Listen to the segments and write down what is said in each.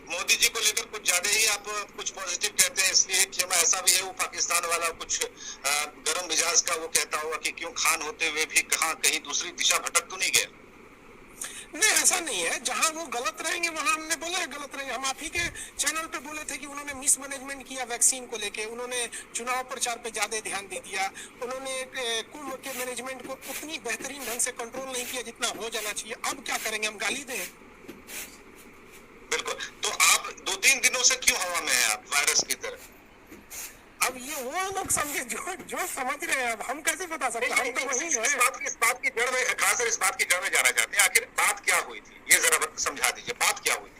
मोदी जी को लेकर कुछ ज्यादा ही आप कुछ पॉजिटिव कहते हैं, इसलिए कि ऐसा भी है वो पाकिस्तान वाला कुछ गर्म मिजाज का वो कहता होगा कि क्यों खान होते हुए भी कहाँ कहीं दूसरी दिशा भटक तो नहीं गए। नहीं, ऐसा नहीं है। जहां वो गलत रहेंगे वहां हमने बोला है गलत रहेंगे। हम आप ही के चैनल पे बोले थे कि उन्होंने मिसमैनेजमेंट किया वैक्सीन को लेके, उन्होंने चुनाव प्रचार पे ज्यादा ध्यान दे दिया, उन्होंने कुंभ के मैनेजमेंट को उतनी बेहतरीन ढंग से कंट्रोल नहीं किया जितना हो जाना चाहिए। अब क्या करेंगे, हम गाली दें? बिल्कुल। तो आप 2-3 दिनों से क्यों हवा में है आप वायरस की तरह? अब ये वो लोग समझे जो जो समझ रहे हैं, अब हम कैसे बता सकते हैं? हम तो वही है। इस बात की जड़ में खासकर इस बात की जड़ में जाना चाहते हैं, आखिर बात क्या हुई थी, ये जरा समझा दीजिए, बात क्या हुई थी?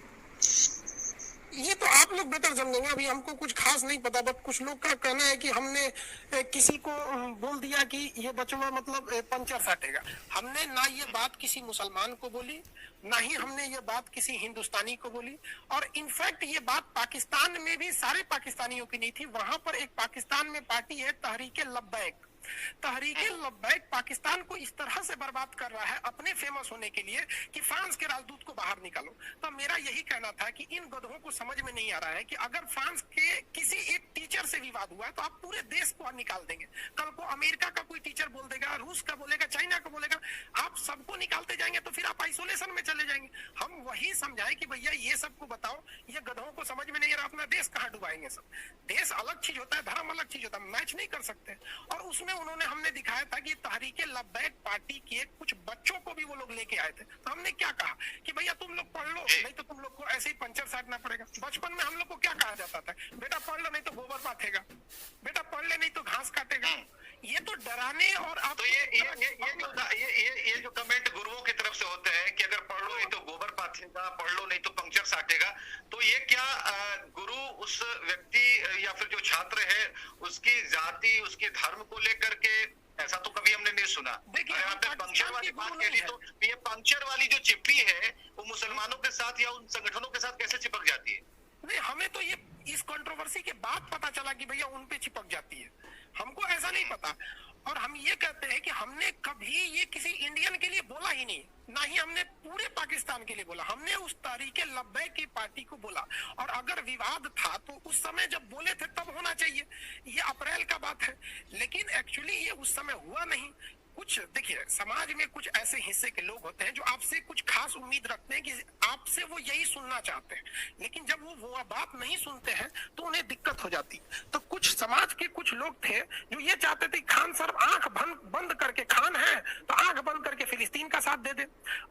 ये तो आप लोग बेटर समझेंगे, अभी हमको कुछ खास नहीं पता। बट कुछ लोग का कहना है कि हमने किसी को बोल दिया कि ये बचवा मतलब पंचर साटेगा। हमने ना ये बात किसी मुसलमान को बोली, ना ही हमने ये बात किसी हिंदुस्तानी को बोली। और इनफैक्ट ये बात पाकिस्तान में भी सारे पाकिस्तानियों की नहीं थी। वहां पर एक पाकिस्तान में पार्टी है तहरीके लब्बैक। तहरीके लब्बैक पाकिस्तान को इस तरह से बर्बाद कर रहा है अपने फेमस होने के लिए कि फ्रांस के राजदूत को बाहर निकालो। तो मेरा यही कहना था कि इन गधों को समझ में नहीं आ रहा है कि अगर फ्रांस के किसी एक टीचर से विवाद हुआ तो आप पूरे देश को निकाल देंगे। कल को अमेरिका का कोई टीचर बोल देगा, रूस का बोलेगा, चाइना का बोलेगा, आप सबको निकालते जाएंगे तो फिर आप आइसोलेशन में चले जाएंगे। हम वही समझाएं कि भैया ये सबको बताओ, ये गधों को समझ में नहीं आ रहा, अपना देश कहाँ डुबाएंगे सब। देश अलग चीज होता है, धर्म अलग चीज होता है, मैच नहीं कर सकते। और उसमें उन्होंने हमने दिखाया था कि तहरीके लब्बैक पार्टी के कुछ बच्चों को भी वो लोग लेके आए थे। तो हमने क्या कहा कि भैया तुम लोग पढ़ लो, नहीं तो तुम लोग को ऐसे ही पंचर साटना पड़ेगा। बचपन में हम लोग को क्या कहा जाता था, बेटा पढ़ लो नहीं तो गोबर पाथेगा, बेटा पढ़ ले नहीं तो घास काटेगा। ये तो डराने और आप तो ये जो कमेंट गुरुओं की तरफ से होते हैं कि अगर पढ़ लो नहीं तो गोबर पाथेगा, पढ़ लो नहीं तो पंक्चर साटेगा, तो ये क्या गुरु उस व्यक्ति या फिर जो छात्र है उसकी जाति, उसकी धर्म को लेकर के, ऐसा तो कभी हमने नहीं सुना। देखिए, आपने पंक्चर वाली बात कही, तो ये पंक्चर वाली जो चिपड़ी है वो मुसलमानों के साथ या उन संगठनों के साथ कैसे चिपक जाती है? नहीं, हमें तो ये इस कंट्रोवर्सी के बाद पता चला कि भैया उन पे चिपक जाती है, हमको ऐसा नहीं पता। और हम ये कहते हैं कि हमने कभी ये किसी इंडियन के लिए बोला ही नहीं, ना ही हमने पूरे पाकिस्तान के लिए बोला। हमने उस तहरीके लब्बैक की पार्टी को बोला। और अगर विवाद था तो उस समय जब बोले थे तब होना चाहिए। ये अप्रैल का बात है, लेकिन एक्चुअली ये उस समय हुआ नहीं। कुछ देखिए, समाज में कुछ ऐसे हिस्से के लोग होते हैं जो आपसे कुछ खास उम्मीद रखते हैं कि आपसे वो यही सुनना चाहते हैं, लेकिन जब वो बात नहीं सुनते हैं तो उन्हें दिक्कत हो जाती। तो कुछ समाज के कुछ लोग थे जो ये चाहते थे खान सर आंख बंद करके, खान है तो आंख बंद करके फिलिस्तीन का साथ दे दे।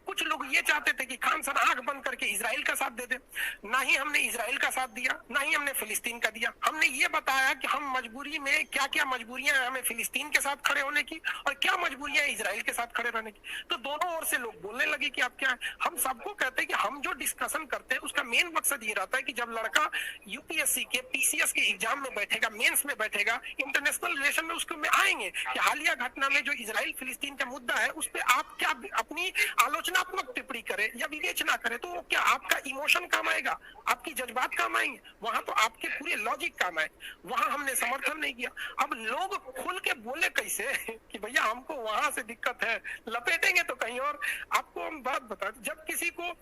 कुछ लोग ये चाहते थे कि खान सर आंख बंद करके इजराइल का साथ दे दे। ना ही हमने इजराइल का साथ दिया, ना ही हमने फिलिस्तीन का दिया। हमने ये बताया कि हम मजबूरी में क्या क्या मजबूरियां हैं हमें फिलिस्तीन के साथ खड़े होने की और क्या मजबूरियां इजराइल के साथ खड़े रहने की। तो दोनों ओर से लोग बोलने लगे कि आप क्या है। हम सबको कहते हैं कि हम जो डिस्कशन करते हैं उसका मेन मकसद ये रहता है कि जब लड़का यूपीएससी के पीसीएस के एग्जाम में बैठेगा, मेंस में बैठेगा, इंटरनेशनल रिलेशन में उसको में आएंगे कि हालिया घटना में जो इजराइल फिलिस्तीन का मुद्दा है उस पर आप क्या अपनी आलोचनात्मक टिप्पणी करें या विवेचना करें, तो क्या आपका इमोशन काम आएगा, आपकी जज्बात काम आएंगे, वहां तो आपके पूरे लॉजिक काम आए। वहां हमने समर्थन नहीं किया। अब लोग खुल के बोले कैसे कि भैया हमको वहां से दिक्कत है, लपेटेंगे तो कहीं और। आपको हम बात बता, जब किसी को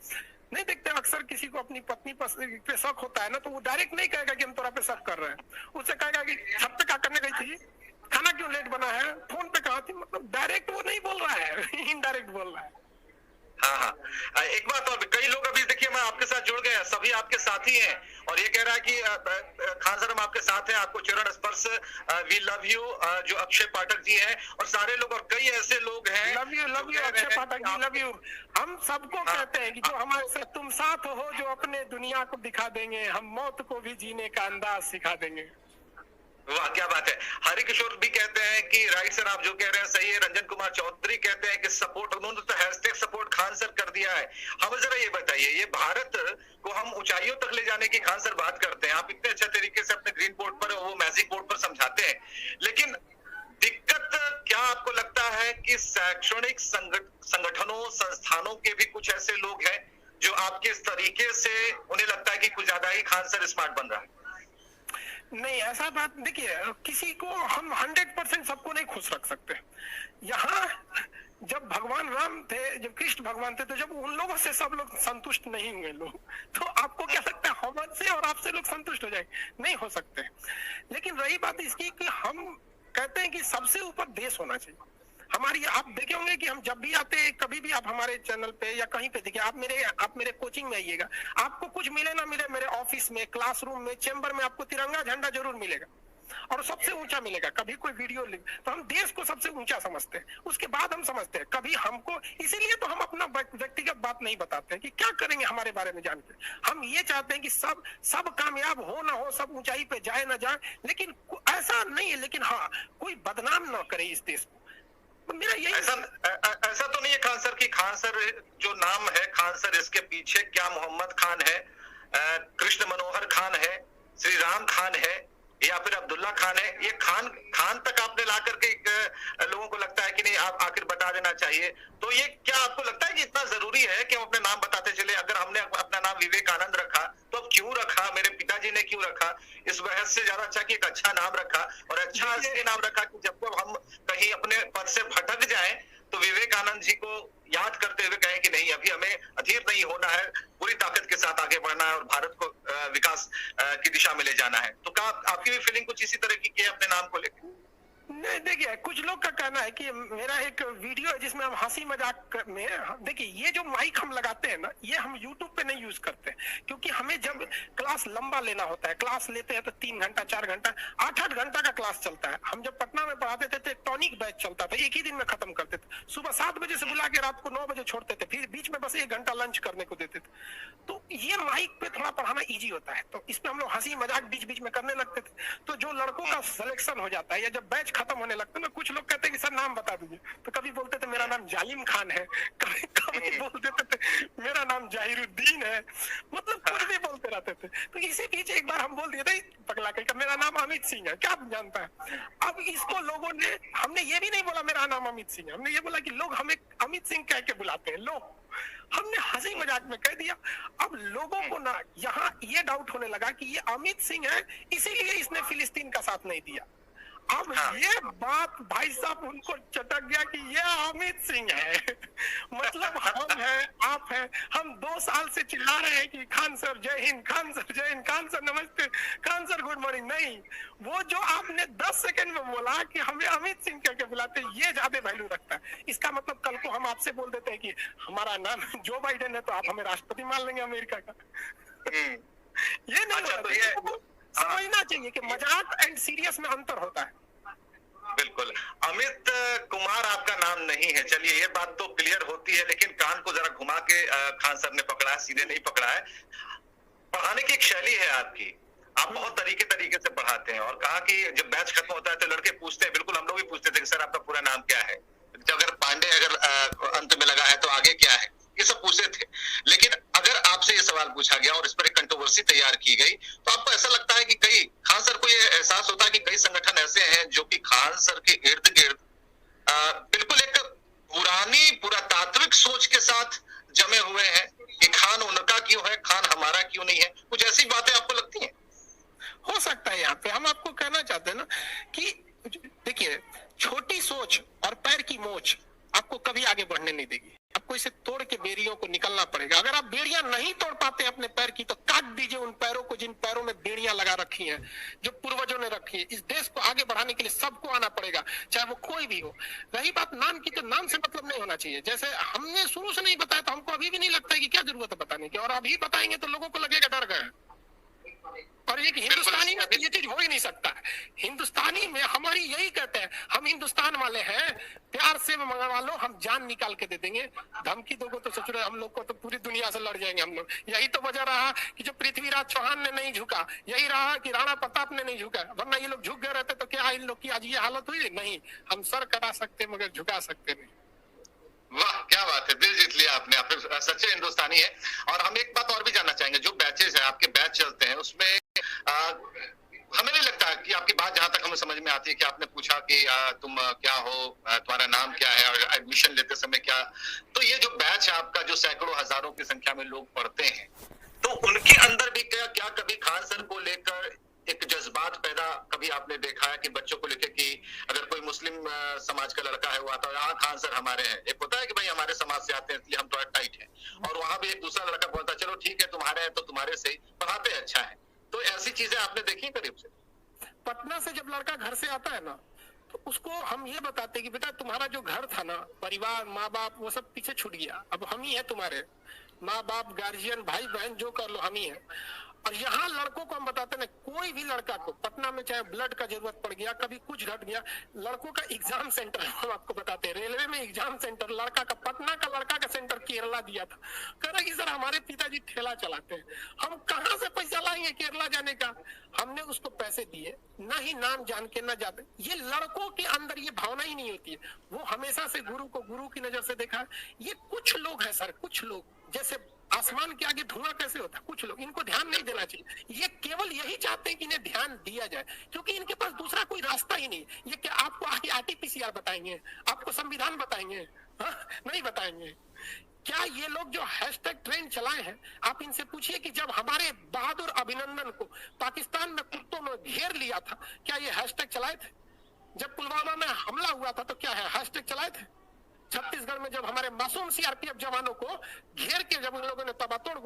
नहीं देखते, अक्सर किसी को अपनी पत्नी पे शक होता है ना, तो वो डायरेक्ट नहीं कहेगा कि हम तोरा पे शक कर रहे हैं। उससे कहेगा कि छत पे क्या करने गई थी, खाना क्यों लेट बना है, फोन पे कहा थी। मतलब डायरेक्ट वो नहीं बोल रहा है, इनडायरेक्ट बोल रहा है। हाँ हाँ, एक बात और, कई लोग अभी देखिए मैं आपके साथ जुड़ गए, सभी आपके साथी हैं और ये कह रहा है कि खान सर हम आपके साथ हैं, आपको चरण स्पर्श, वी लव यू, जो अक्षय पाठक जी हैं और सारे लोग, और कई ऐसे लोग हैं। Love you Akshay Pathak ji, love you. हम सबको कहते हैं कि जो हमारे साथ तुम साथ हो, जो अपने दुनिया को दिखा देंगे, हम मौत को भी जीने का अंदाज सिखा देंगे। वाह क्या बात है। हरि किशोर भी कहते हैं कि राइट सर आप जो कह रहे हैं सही है। रंजन कुमार चौधरी कहते हैं कि सपोर्ट, उन्होंने तो हैशटैग सपोर्ट खान सर कर दिया है। हमें जरा ये बताइए, ये भारत को हम ऊंचाइयों तक ले जाने की खान सर बात करते हैं, आप इतने अच्छे तरीके से अपने ग्रीन बोर्ड पर, वो मैजिक बोर्ड पर समझाते हैं, लेकिन दिक्कत क्या आपको लगता है कि शैक्षणिक संगठनों, संस्थानों के भी कुछ ऐसे लोग हैं जो आपके इस तरीके से उन्हें लगता है कि कुछ ज्यादा ही खान सर स्मार्ट बन रहा है? नहीं, ऐसा बात देखिए, किसी को हम 100% सबको नहीं खुश रख सकते। यहाँ जब भगवान राम थे, जब कृष्ण भगवान थे, तो जब उन लोगों से सब लोग संतुष्ट नहीं हुए लोग, तो आपको क्या लगता से और आपसे लोग संतुष्ट हो जाएंगे, नहीं हो सकते। लेकिन रही बात इसकी कि हम कहते हैं कि सबसे ऊपर देश होना चाहिए हमारी। आप देखे होंगे कि हम जब भी आते हैं, कभी भी आप हमारे चैनल पे या कहीं पे देखिए, आप मेरे कोचिंग में आइएगा, आपको कुछ मिले ना मिले, मेरे ऑफिस में, क्लासरूम में, चेंबर में आपको तिरंगा झंडा जरूर मिलेगा और सबसे ऊंचा मिलेगा। कभी कोई वीडियो लिख, तो हम देश को सबसे ऊंचा समझते हैं, उसके बाद हम समझते हैं कभी हमको, इसीलिए तो हम अपना व्यक्तिगत बात नहीं बताते हैं कि क्या करेंगे हमारे बारे में जान के। हम ये चाहते हैं कि सब कामयाब हो ना हो, सब ऊंचाई पे जाए ना जाए, लेकिन ऐसा नहीं है, लेकिन हाँ कोई बदनाम ना करे इस देश को। मेरा यही ऐसा तो नहीं है खान सर की, खान सर जो नाम है खान सर, इसके पीछे क्या मोहम्मद खान है, कृष्ण मनोहर खान है, श्री राम खान है, या फिर अब्दुल्ला खान है? ये खान तक आपने ला करके लोगों को लगता है कि नहीं आप आखिर बता देना चाहिए। तो ये क्या आपको लगता है कि इतना जरूरी है कि हम अपने नाम बताते चले? अगर हमने अपना नाम विवेकानंद रखा तो अब क्यों रखा, मेरे पिताजी ने क्यों रखा, इस बहस से ज्यादा अच्छा कि एक अच्छा नाम रखा, और अच्छा इसलिए नाम रखा कि जब हम कहीं अपने पद से भटक जाए तो विवेकानंद जी को याद करते हुए कहें कि नहीं, अभी हमें अधीर नहीं होना है, पूरी ताकत के साथ आगे बढ़ना है और भारत को विकास की दिशा में ले जाना है। तो क्या आपकी भी फीलिंग कुछ इसी तरह की है अपने नाम को लेकर? नहीं, देखिए कुछ लोग का कहना है कि मेरा एक वीडियो है जिसमें हम हंसी मजाक में, देखिए ये जो माइक हम लगाते हैं ना, ये हम YouTube पे नहीं यूज करते, क्योंकि हमें जब क्लास लंबा लेना होता है, क्लास लेते हैं तो 3 घंटा 4 घंटा 8-8 घंटा का क्लास चलता है। हम जब पटना में पढ़ाते थे तो एक टॉनिक बैच चलता था, एक ही दिन में खत्म करते थे, सुबह 7 बजे से बुला के रात को 9 बजे छोड़ते थे, फिर बीच में बस 1 घंटा लंच करने को देते थे। तो ये माइक पे थोड़ा पढ़ाना ईजी होता है, तो इसमें हम लोग हंसी मजाक बीच बीच में करने लगते थे। तो जो लड़कों का सिलेक्शन हो जाता है या जब बैच खत्म होने लगता है ना, कुछ लोग कहते हैं कि सर नाम बता दीजिए, तो कभी बोलते थे मेरा नाम जालिम खान है, कभी बोल देते थे मेरा नाम जाहिरुद्दीन है, मतलब कुछ भी बोलते रहते थे। तो इसी बीच एक बार हम बोल दिए थे पगला के मेरा नाम अमित सिंह है, क्या आप जानता है? अब इसको लोगों ने, हमने ये भी नहीं बोला मेरा नाम अमित सिंह है, हमने ये बोला कि लोग हमें अमित सिंह कह के बुलाते हैं, लोग, हमने हंसी मजाक में कह दिया। अब लोगों को ना यहाँ ये डाउट होने लगा कि ये अमित सिंह है, इसीलिए इसने फिलिस्तीन का साथ नहीं दिया। अब ये बात भाई साहब उनको चटक गया कि ये अमित सिंह है मतलब हम हैं, आप हैं, हम 2 साल से चिल्ला रहे हैं कि खान सर जय हिंद, खान सर जय हिंद, खान सर नमस्ते, खान सर गुड मॉर्निंग। नहीं, वो जो आपने 10 सेकंड में बोला कि हमें अमित सिंह कह के बुलाते, ये ज्यादा वैल्यू रखता है। इसका मतलब कल को हम आपसे बोल देते हैं कि हमारा नाम जो बाइडेन है, तो आप हमें राष्ट्रपति मान लेंगे अमेरिका का। ये नहीं समझना चाहिए कि मजाक एंड सीरियस में अंतर होता है। बिल्कुल, अमित कुमार आपका नाम नहीं है, चलिए ये बात तो क्लियर होती है, लेकिन कान को जरा घुमा के खान सर ने पकड़ा है, सीधे नहीं पकड़ा है। पढ़ाने की एक शैली है आपकी, आप बहुत तरीके से पढ़ाते हैं, और कहा कि जब बैच खत्म होता है तो लड़के पूछते हैं, बिल्कुल हम लोग भी पूछते थे कि सर आपका पूरा नाम क्या है, अगर पांडे अगर अंत में लगा है तो आगे क्या है, ये सब पूछते थे। लेकिन अगर आपसे ये सवाल पूछा गया और इस पर एक कंट्रोवर्सी तैयार की गई, तो आपको ऐसा लगता है कि कई खान सर को ये एहसास होता है कि कई संगठन ऐसे हैं जो कि खान सर के इर्द गिर्द बिल्कुल एक पुरातात्विक सोच के साथ जमे हुए हैं कि खान उनका क्यों है, खान हमारा क्यों नहीं है? कुछ ऐसी बातें आपको लगती हैं? हो सकता है। यहाँ पे हम आपको कहना चाहते हैं ना कि देखिए, छोटी सोच और पैर की मोच आपको कभी आगे बढ़ने नहीं देगी। आपको इसे तोड़ के बेड़ियों को निकलना पड़ेगा। अगर आप बेड़ियां नहीं तोड़ पाते अपने पैर की, तो काट दीजिए उन पैरों को जिन पैरों में बेड़ियां लगा रखी हैं, जो पूर्वजों ने रखी है। इस देश को आगे बढ़ाने के लिए सबको आना पड़ेगा, चाहे वो कोई भी हो। रही बात नाम की, तो नाम से मतलब नहीं होना चाहिए। जैसे हमने शुरू से नहीं बताया, तो हमको अभी भी नहीं लगता है कि क्या जरूरत है बताने की, और अभी बताएंगे तो लोगों को लगेगा डर गए। और एक हिंदुस्तानी में तो ये चीज हो ही नहीं सकता है। हिंदुस्तानी में हमारी यही कहते हैं, हम हिंदुस्तान वाले हैं, प्यार से मंगवा लो, हम जान निकाल के दे देंगे। धमकी दोगे तो सोच रहे हम लोग को तो पूरी दुनिया से लड़ जाएंगे हम लोग। यही तो वजह रहा कि जो पृथ्वीराज चौहान ने नहीं झुका, यही रहा कि राणा प्रताप ने नहीं झुका, वरना ये लोग झुक गए रहते तो क्या इन लोग की आज ये हालत हुई? नहीं, हम सर कटा सकते मगर झुका सकते नहीं। वाह, क्या बात है, दिल जीत लिया आपने, आप सच्चे हिंदुस्तानी है। और हम एक बात और भी जानना चाहेंगे, जो बैचेस है आपके बैच चलते हैं उसमें हमें नहीं लगता कि आपकी बात जहां तक हमें समझ में आती है कि आपने पूछा कि तुम क्या हो, तुम्हारा नाम क्या है, और एडमिशन लेते समय क्या, तो ये जो बैच है आपका, जो सैकड़ों हजारों की संख्या में लोग पढ़ते हैं, तो उनके अंदर भी क्या कभी खान सर को लेकर एक जज्बात पैदा कभी आपने देखा है कि बच्चों को लेकर कि अगर कोई मुस्लिम समाज का लड़का है वो आता है, हाँ खान सर हमारे हैं, एक होता है कि भाई हमारे समाज से आते हैं इसलिए हम थोड़ा टाइट हैं, और वहां भी एक दूसरा लड़का बोलता है चलो ठीक है तुम्हारे हैं तो तुम्हारे से, पर पढ़ाते अच्छा है। तो ऐसी चीजें आपने देखी करीब से? पटना से जब लड़का घर से आता है ना, तो उसको हम ये बताते कि बेटा तुम्हारा जो घर था ना, परिवार, माँ बाप, वो सब पीछे छूट गया, अब हम ही है तुम्हारे माँ बाप, गार्जियन, भाई बहन, जो कर लो हम ही है। और यहाँ लड़कों को हम बताते ना, कोई भी लड़का को पटना में चाहे ब्लड का जरूरत पड़ गया, कभी कुछ घट गया, लड़कों का एग्जाम सेंटर हम आपको बताते हैं, रेलवे में एग्जाम सेंटर लड़का का, पटना का लड़का का सेंटर केरला दिया था। कह रहा कि सर हमारे पिताजी ठेला चलाते हैं, हम कहाँ से पैसा लाएंगे केरला जाने का। हमने उसको पैसे दिए, ना ही नाम जान के ना जाते। ये लड़कों के अंदर ये भावना ही नहीं होती है। वो हमेशा से गुरु को गुरु की नजर से देखा है। ये कुछ लोग हैं सर, कुछ लोग, जैसे आसमान के आगे धुआं कैसे होता है, कुछ लोग, इनको ध्यान नहीं देना चाहिए। ये केवल यही चाहते हैं कि इन्हें ध्यान दिया जाए, क्योंकि इनके पास दूसरा कोई रास्ता ही नहीं। ये क्या आपको आगे आरटीपीसीआर बताएंगे, आपको संविधान बताएंगे? हाँ, नहीं बताएंगे। क्या ये लोग जो हैशटैग ट्रेंड चलाए हैं, आप इनसे पूछिए कि जब हमारे बहादुर अभिनंदन को पाकिस्तान में कुत्तों में घेर लिया था, क्या ये हैशटैग चलाए थे? जब पुलवामा में हमला हुआ था तो क्या है हैशटैग चलाए थे? छत्तीसगढ़ में जब हमारे मासूम सीआरपीएफ जवानों को घेर के जब उन लोगों ने तबातोड़